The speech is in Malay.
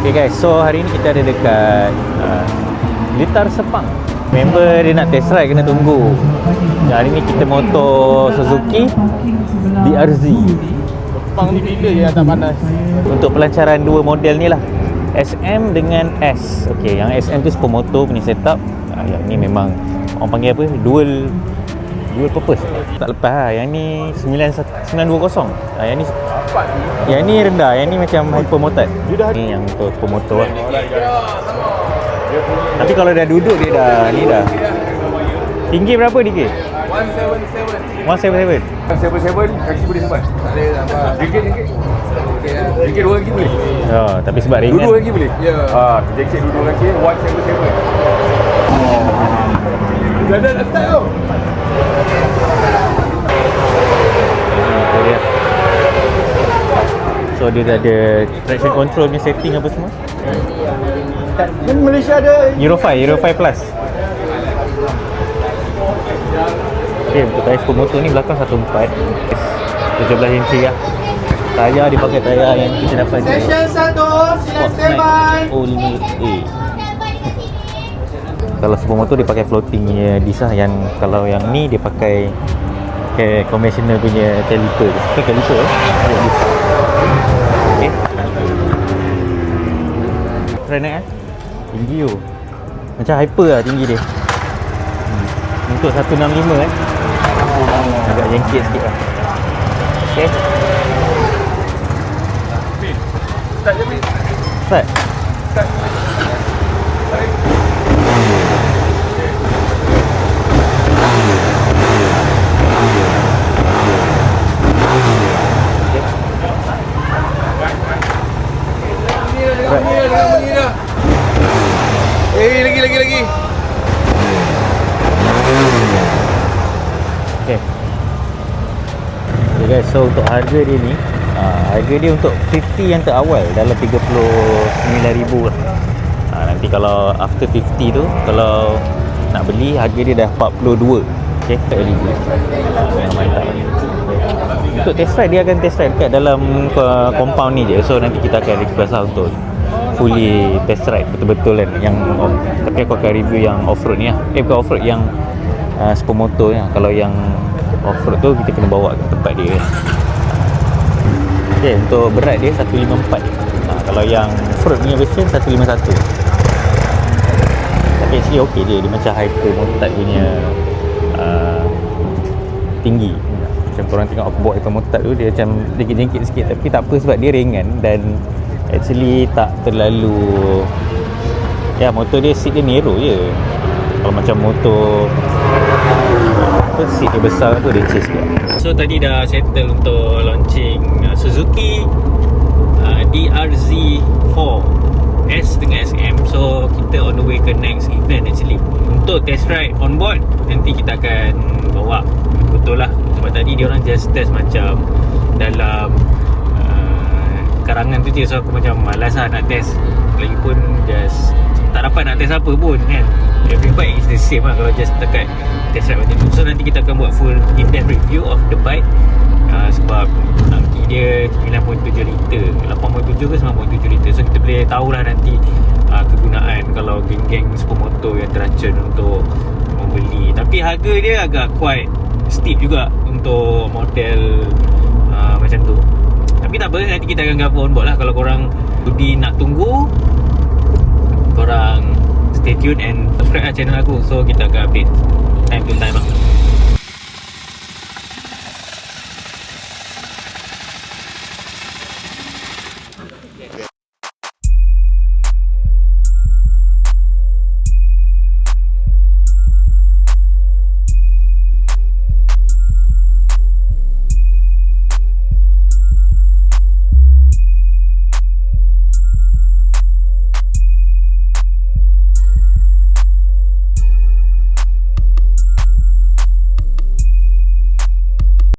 Okay guys, so hari ni kita ada dekat Blitar Sepang. Member dia nak test ride kena tunggu. Hari ni kita motor Suzuki DRZ. Sepang ni bila je tak panas. Untuk pelancaran dua model ni lah, SM dengan S. Okay, yang SM tu supermoto punya setup. Yang ni memang orang panggil apa? Dual purpose. Tak lepas lah. Yang ni 920. Yang ni rendah. Yang ni macam hypermotard. Ni yang untuk supermoto lah. Tapi kalau dah duduk dia dah ni dah. Tinggi berapa DK? 177. 177 kaki boleh sampai. Tak ada nampak. Ringgit 2 kaki boleh. Ya, tapi sebab ringan. Duduk kaki boleh? Ya. Jaket duduk kaki 177. Dah dah start tau. Itu dia. So dia dah ada traction control punya setting apa semua. Kan Malaysia ada Euro 5 Plus. Okay, untuk tayar supermoto ni belakang 14 17 inci lah. Tayar dia pakai tayar yang kita dapat di Session 1 siap standby. O5A. Kalau supermoto dia pakai floating punya disc lah. Yang kalau yang ni dia pakai conventional punya caliper. Pakai caliper okay. Keren tinggi tu. Macam hyper lah tinggi dia. Untuk 165 agak jengkit sikit lah. Okay. Start je Bil. Start. Lagi. Okay. Okay guys, so untuk harga dia ni, harga dia untuk 50 yang terawal dalam 39,000 lah. Nanti kalau after 50 tu, kalau nak beli harga dia dah 42. Okay, memang mantap. Untuk test ride, dia akan test ride dekat dalam compound ni je. So nanti kita akan request lah untuk fully test ride betul-betul kan. Yang tapi aku akan review yang off-road ni lah. Bukan off-road, yang supermoto ni lah. Kalau yang off-road tu kita kena bawa ke tempat dia. Okay, untuk berat dia 154. Kalau yang off-road punya version 151. Tapi actually okay dia macam hypermotard punya tinggi. Macam korang tengok aku bawa hypermotard tu, dia macam jengkit-jengkit sikit. Tapi tak apa sebab dia ringan dan actually tak terlalu, ya, motor dia seat dia narrow je. Kalau macam motor seat dia besar tu dia chase sikit. So tadi dah settle untuk launching Suzuki DRZ 4 S dengan SM. So kita on the way ke next event actually. Untuk test ride on board nanti kita akan bawa betul lah. Sebab tadi dia orang just test macam dalam karangan tu je. So aku macam malas lah nak test. Lagipun just tak dapat nak test apa pun kan. Every bike is the same lah kalau just dekat test ride macam tu. So nanti kita akan buat full in-depth review of the bike. Sebab tangki dia 9.7 liter, 8.7 ke 9.7 liter. So kita boleh tahulah nanti kegunaan kalau geng-geng supermoto yang teracun untuk membeli. Tapi harga dia agak quite steep juga untuk model macam tu. Tapi tak apa, nanti kita akan cover on board lah. Kalau korang sudi nak tunggu, korang stay tune and subscribe lah channel aku. So kita akan update time to time lah.